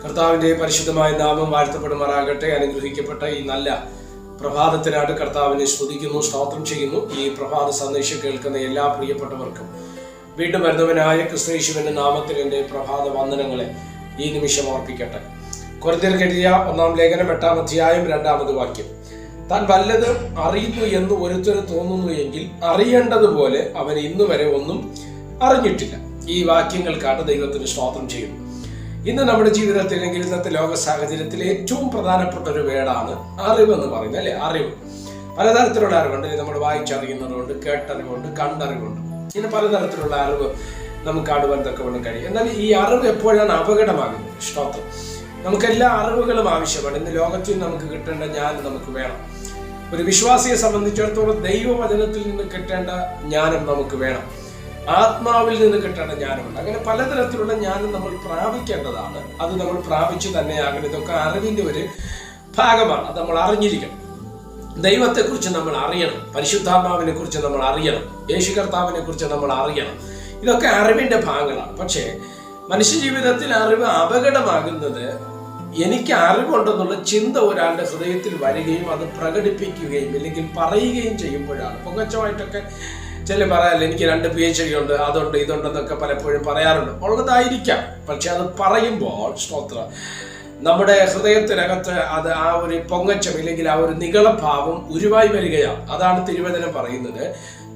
കർത്താവിൻ്റെ പരിശുദ്ധമായ നാമം വാഴ്ത്തപ്പെടുമാറാകട്ടെ. അനുഗ്രഹിക്കപ്പെട്ട ഈ നല്ല പ്രഭാതത്തിനായിട്ട് കർത്താവിനെ സ്തുതിക്കുന്നു, സ്തോത്രം ചെയ്യുന്നു. ഈ പ്രഭാത സന്ദേശം കേൾക്കുന്ന എല്ലാ പ്രിയപ്പെട്ടവർക്കും വീണ്ടും വരുന്നവനായ ക്രിസ്തുയേശുവിന്റെ നാമത്തിൽ എൻ്റെ പ്രഭാത വന്ദനങ്ങളെ ഈ നിമിഷം ഓർപ്പിക്കട്ടെ. കൊരിന്ത്യർക്ക് എഴുതിയ 1-ാം ലേഖനം 8-ാം അധ്യായം 2-ാമത് വാക്യം. താൻ വല്ലതും അറിയുന്നു എന്ന് ഒരുത്തന് തോന്നുന്നു എങ്കിൽ അറിയേണ്ടതുപോലെ അവൻ ഇന്നുവരെ ഒന്നും അറിഞ്ഞിട്ടില്ല. ഈ വാക്യങ്ങൾക്കാണ് ദൈവത്തിന് സ്തോത്രം ചെയ്യുന്നു. ഇന്ന് നമ്മുടെ ജീവിതത്തിൽ അല്ലെങ്കിൽ ഇന്നത്തെ ലോക സാഹചര്യത്തിൽ ഏറ്റവും പ്രധാനപ്പെട്ട ഒരു വേടാണ് അറിവ് എന്ന് പറയുന്നത്, അല്ലെ? അറിവ്, പലതരത്തിലുള്ള അറിവുണ്ട്. നമ്മൾ വായിച്ചറിയുന്നതുകൊണ്ട്, കേട്ടറിവുണ്ട്, കണ്ടറിവുണ്ട്. ഇങ്ങനെ പലതരത്തിലുള്ള അറിവ് നമുക്ക് കാണുവാൻ തക്കവണ്ണം കഴിയും. എന്നാൽ ഈ അറിവ് എപ്പോഴാണ് അപകടമാകുന്നത്? സ്തോത്രം. നമുക്കെല്ലാ അറിവുകളും ആവശ്യമാണ്. ഇന്ന് ലോകത്തിൽ നമുക്ക് കിട്ടേണ്ട ജ്ഞാനം നമുക്ക് വേണം. ഒരു വിശ്വാസിയെ സംബന്ധിച്ചിടത്തോളം ദൈവവചനത്തിൽ നിന്ന് കിട്ടേണ്ട ജ്ഞാനം നമുക്ക് വേണം. ആത്മാവിൽ നിന്ന് കിട്ടേണ്ട ജ്ഞാനമുണ്ട്. അങ്ങനെ പലതരത്തിലുള്ള ജ്ഞാനം നമ്മൾ പ്രാപിക്കേണ്ടതാണ്. അത് നമ്മൾ പ്രാപിച്ചു തന്നെയാകണം. ഇതൊക്കെ അറിവിന്റെ ഒരു ഭാഗമാണ്. അത് നമ്മൾ അറിഞ്ഞിരിക്കണം. ദൈവത്തെക്കുറിച്ച് നമ്മൾ അറിയണം. പരിശുദ്ധാത്മാവിനെ കുറിച്ച് നമ്മൾ അറിയണം. യേശു കർത്താവിനെ കുറിച്ച് നമ്മൾ അറിയണം. ഇതൊക്കെ അറിവിന്റെ ഭാഗങ്ങളാണ്. പക്ഷേ മനുഷ്യജീവിതത്തിൽ അറിവ് അപകടമാകുന്നത് എനിക്ക് അറിവുണ്ടെന്നുള്ള ചിന്ത ഒരാളുടെ ഹൃദയത്തിൽ വരികയും അത് പ്രകടിപ്പിക്കുകയും അല്ലെങ്കിൽ പറയുകയും ചെയ്യുമ്പോഴാണ്. പൊങ്ങച്ചമായിട്ടൊക്കെ ചില പറയാറില്ല, എനിക്ക് 2 PhD ഉണ്ട്, അതുണ്ട്, ഇതുണ്ടെന്നൊക്കെ പലപ്പോഴും പറയാറുണ്ട്. ഉള്ളതായിരിക്കാം. പക്ഷെ അത് പറയുമ്പോൾ സ്തോത്രം, നമ്മുടെ ഹൃദയത്തിനകത്ത് അത് ആ ഒരു പൊങ്ങച്ചം അല്ലെങ്കിൽ ആ ഒരു നിഗളഭാവം ഉരുവായി വരികയാണ്. അതാണ് തിരുവചനം പറയുന്നത്.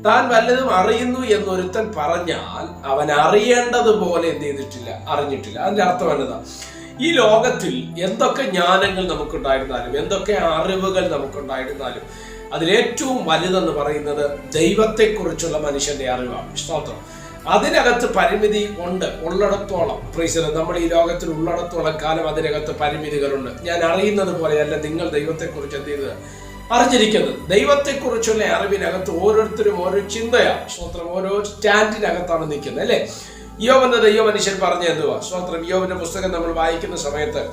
താൻ വല്ലതും അറിയുന്നു എന്നൊരുത്തൻ പറഞ്ഞാൽ അവൻ അറിയേണ്ടതുപോലെ എന്ത് ചെയ്തിട്ടില്ല, അറിഞ്ഞിട്ടില്ല. അതിന്റെ അർത്ഥം എന്നതാ, ഈ ലോകത്തിൽ എന്തൊക്കെ ജ്ഞാനങ്ങൾ നമുക്കുണ്ടായിരുന്നാലും, എന്തൊക്കെ അറിവുകൾ നമുക്കുണ്ടായിരുന്നാലും, അതിലേറ്റവും വലുതെന്ന് പറയുന്നത് ദൈവത്തെക്കുറിച്ചുള്ള മനുഷ്യന്റെ അറിവാണ്. സ്തോത്രം. അതിനകത്ത് പരിമിതി ഉണ്ട്. ഉള്ളിടത്തോളം നമ്മൾ ഈ ലോകത്തിൽ ഉള്ളിടത്തോളം കാലം അതിനകത്ത് പരിമിതികളുണ്ട്. ഞാൻ അറിയുന്നത് പോലെയല്ല നിങ്ങൾ ദൈവത്തെക്കുറിച്ച് എന്ത് ചെയ്തത്, അറിഞ്ഞിരിക്കുന്നത്. ദൈവത്തെക്കുറിച്ചുള്ള അറിവിനകത്ത് ഓരോരുത്തരും ഓരോ ചിന്തയാണ്. സ്തോത്രം. ഓരോ സ്റ്റാൻഡിനകത്താണ് നിൽക്കുന്നത്, അല്ലെ? യോബെന്ന ദൈവ മനുഷ്യൻ പറഞ്ഞു എന്തുവാ? സ്തോത്രം. യോബിന്റെ പുസ്തകം നമ്മൾ വായിക്കുന്ന സമയത്ത്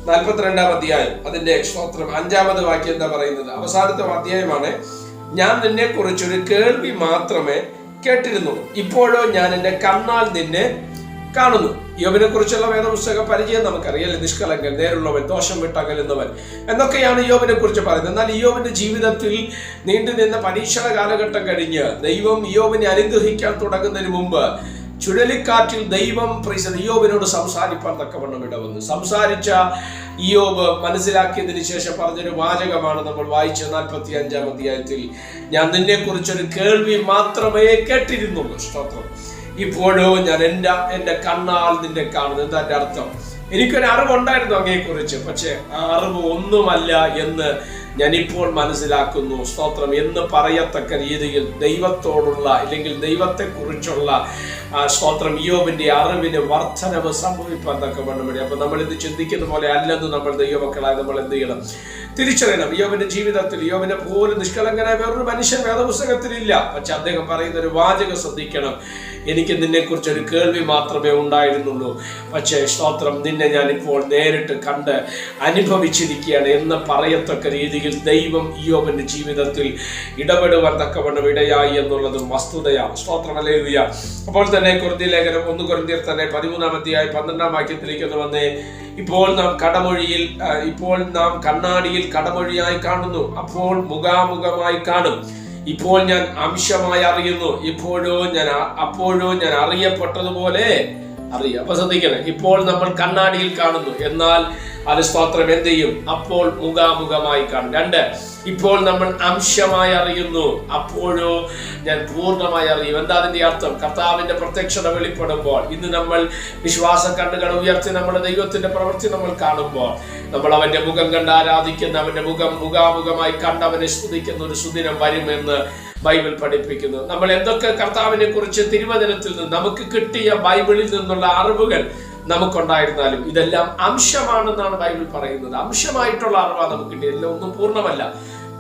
42-ാം അധ്യായം അതിന്റെ സ്തോത്രം 5-ാമത് വാക്യം എന്താ പറയുന്നത്? അവസാനത്തെ അധ്യായമാണ്. ഞാൻ നിന്നെ കുറിച്ചൊരു കേൾവി മാത്രമേ കേട്ടിരുന്നു, ഇപ്പോഴോ ഞാൻ എന്റെ കണ്ണാൽ നിന്നെ കാണുന്നു. യോബിനെ കുറിച്ചുള്ള വേദപുസ്തക പരിചയം നമുക്കറിയാം. നിഷ്കളങ്കൻ, നേരുള്ളവൻ, ദോഷം വിട്ടകലുന്നവൻ എന്നൊക്കെയാണ് യോബിനെ കുറിച്ച് പറയുന്നത്. എന്നാൽ യോബിന്റെ ജീവിതത്തിൽ നീണ്ടുനിന്ന പരീക്ഷണ കാലഘട്ടം കഴിഞ്ഞ് ദൈവം യോബിനെ അനുഗ്രഹിക്കാൻ തുടങ്ങുന്നതിന് മുമ്പ് ചുഴലിക്കാറ്റിൽ ദൈവം ഇയ്യോബിനോട് സംസാരിപ്പാൻ തക്കവണ്ണം ഇടവന്നു. സംസാരിച്ച ഇയ്യോബ് മനസ്സിലാക്കിയതിനു ശേഷം പറഞ്ഞൊരു വാചകമാണ് നമ്മൾ വായിച്ച 45-ാം അധ്യായത്തിൽ. ഞാൻ നിന്നെ കുറിച്ചൊരു കേൾവി മാത്രമേ കേട്ടിരുന്നുള്ളൂ. സ്തോത്രം. ഇപ്പോഴോ ഞാൻ എന്റെ കണ്ണാൽ നിന്നെ കാണുന്നു. എന്താ എന്റെ അർത്ഥം? എനിക്കൊരു അറിവുണ്ടായിരുന്നു അങ്ങയെക്കുറിച്ച്, പക്ഷെ ആ അറിവ് ഒന്നുമല്ല എന്ന് ഞാൻ ഇപ്പോൾ മനസ്സിലാക്കുന്നു. സ്തോത്രം. എന്ന് പറയത്തക്ക രീതിയിൽ ദൈവത്തോടുള്ള അല്ലെങ്കിൽ ദൈവത്തെക്കുറിച്ചുള്ള സ്തോത്രം ഇയ്യോബിന്റെ അറിവിന് വർധനവ് സംഭവിപ്പാൻ തക്കവണ്ണം വേണ്ടി. അപ്പൊ നമ്മൾ ഇത് ചിന്തിക്കുന്ന പോലെ അല്ലെന്ന് നമ്മൾ ദൈവമക്കളായി നമ്മൾ എന്ത് ചെയ്യണം? തിരിച്ചറിയണം. ഇയ്യോബിന്റെ ജീവിതത്തിൽ ഇയ്യോബിനെ പോലും നിഷ്കളങ്കനായ വേറൊരു മനുഷ്യൻ വേദപുസ്തകത്തിലില്ല. പക്ഷെ അദ്ദേഹം പറയുന്ന ഒരു വാചകം ശ്രദ്ധിക്കണം. എനിക്ക് നിന്നെ കുറിച്ചൊരു കേൾവി മാത്രമേ ഉണ്ടായിരുന്നുള്ളൂ, പക്ഷേ സ്തോത്രം, നിന്നെ ഞാൻ ഇപ്പോൾ നേരിട്ട് കണ്ട് അനുഭവിച്ചിരിക്കുകയാണ് എന്ന് പറയത്തക്ക രീതിയിൽ ദൈവം ഇയ്യോബിന്റെ ജീവിതത്തിൽ ഇടപെടുവാൻ തക്കവണ്ണം ഇടയായി എന്നുള്ളതും വസ്തുതയാണ്. സ്തോത്രം. ഹല്ലേലൂയ. അപ്പോൾ തന്നെ കൊരിന്ത്യർ ലേഖനം 1 കൊരിന്ത്യർ തന്നെ 13-ാം അധ്യായം 12-ാം വാക്യത്തിലേക്ക് ഒന്ന് വന്നേ. ഇപ്പോൾ നാം കണ്ണാടിയിൽ കടമൊഴിയായി കാണുന്നു, അപ്പോൾ മുഖാമുഖമായി കാണും. ഇപ്പോൾ ഞാൻ അംശമായി അറിയുന്നു, അപ്പോഴോ ഞാൻ അറിയപ്പെട്ടതുപോലെ അറിയാം. അപ്പൊ ശ്രദ്ധിക്കണം. ഇപ്പോൾ നമ്മൾ കണ്ണാടിയിൽ കാണുന്നു, എന്നാൽ അത് സ്തോത്രം എന്ത് ചെയ്യും? അപ്പോൾ മുഖാമുഖമായി കാണും. 2, ഇപ്പോൾ നമ്മൾ അംശമായി അറിയുന്നു, അപ്പോഴോ ഞാൻ പൂർണ്ണമായി അറിയും. എന്താ അതിന്റെ അർത്ഥം? കർത്താവിന്റെ പ്രത്യക്ഷത വെളിപ്പെടുമ്പോൾ, ഇന്ന് നമ്മൾ വിശ്വാസ കണ്ണുകൾ ഉയർത്തി നമ്മുടെ ദൈവത്തിന്റെ പ്രവൃത്തി നമ്മൾ കാണുമ്പോൾ, നമ്മൾ അവന്റെ മുഖം കണ്ട് ആരാധിക്കുന്ന, അവന്റെ മുഖാമുഖമായി കണ്ട് അവനെ സ്തുതിക്കുന്ന ഒരു സുദിനം വരുമെന്ന് ബൈബിൾ പഠിപ്പിക്കുന്നു. നമ്മൾ എന്തൊക്കെ കർത്താവിനെ കുറിച്ച് തിരുവചനത്തിൽ നിന്ന് നമുക്ക് കിട്ടിയ ബൈബിളിൽ നിന്നുള്ള അറിവുകൾ നമുക്കുണ്ടായിരുന്നാലും ഇതെല്ലാം അംശമാണെന്നാണ് ബൈബിൾ പറയുന്നത്. അംശമായിട്ടുള്ള അറിവാണ് നമുക്ക് കിട്ടിയത്. എല്ലാം ഒന്നും പൂർണ്ണമല്ല.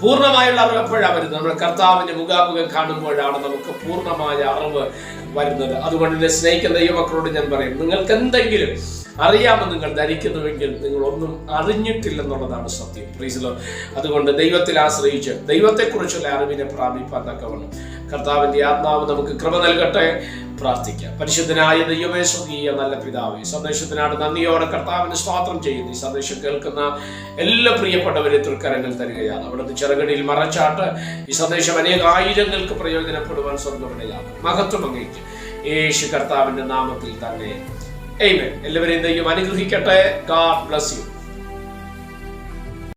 പൂർണ്ണമായുള്ള അറിവ് എപ്പോഴാണ് വരുന്നത്? നമ്മൾ കർത്താവിന്റെ മുഖാമുഖം കാണുമ്പോഴാണ് നമുക്ക് പൂർണ്ണമായ അറിവ് വരുന്നത്. അതുകൊണ്ട് സ്നേഹിക്കുന്ന ദൈവമക്കളോട് ഞാൻ പറയും, നിങ്ങൾക്ക് എന്തെങ്കിലും അറിയാമെന്ന് നിങ്ങൾ ധരിക്കുന്നുവെങ്കിൽ നിങ്ങൾ ഒന്നും അറിഞ്ഞിട്ടില്ലെന്നുള്ളതാണ് സത്യം. Praise the Lord. അതുകൊണ്ട് ദൈവത്തിൽ ആശ്രയിച്ച് ദൈവത്തെക്കുറിച്ചുള്ള അറിവിനെ പ്രാപിപ്പാൻ തക്കവണ്ണം കർത്താവിന്റെ ആത്മാവ് നമുക്ക് കൃപ നൽകട്ടെ. പ്രാർത്ഥിക്കാം. പരിശുദ്ധനായ ദൈവമേ, സ്വർഗീയ നല്ല പിതാവേ, സന്ദേശത്തിനാണ് നന്ദിയോടെ കർത്താവിന് സ്തോത്രം ചെയ്യുന്നു. ഈ സന്ദേശം കേൾക്കുന്ന എല്ലാ പ്രിയപ്പെട്ടവരെ തൃക്കരങ്ങൾ തരികയാണ്. അവിടുത്തെ ചെറുകടിയിൽ മറച്ചാട്ട് ഈ സന്ദേശം അനേകായിരങ്ങൾക്ക് പ്രയോജനപ്പെടുവാൻ സ്വർഗ്ഗമിടയാണ്. മഹത്വം അങ്ങേക്ക് യേശു കർത്താവിന്റെ നാമത്തിൽ തന്നെ. ആമേൻ. എല്ലാവരെയും ദൈവം അനുഗ്രഹിക്കട്ടെ. God bless you.